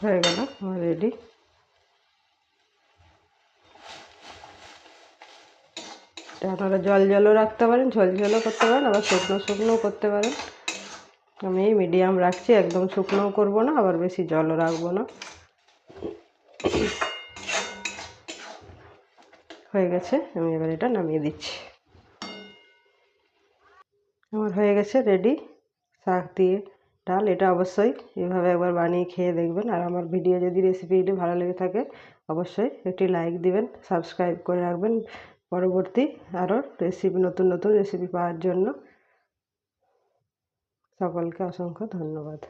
হয়ে গেল আমার রেডি। আপনারা জল জলও রাখতে পারেন, ঝোল ঝোলও করতে পারেন, আবার শুকনো শুকনোও করতে পারেন। আমি মিডিয়াম রাখছি, একদম শুকনোও করব না, আবার বেশি জলও রাখবো না। হয়ে গেছে, আমি এবার এটা নামিয়ে দিচ্ছি। আমার হয়ে গেছে রেডি শাক দিয়ে ডাল। এটা অবশ্যই এভাবে একবার বানিয়ে খেয়ে দেখবেন। আর আমার ভিডিও যদি রেসিপিটি ভালো লেগে থাকে অবশ্যই একটি লাইক দিবেন, সাবস্ক্রাইব করে রাখবেন পরবর্তী আরও রেসিপি, নতুন নতুন রেসিপি পাওয়ার জন্য। সকলকে অসংখ্য ধন্যবাদ।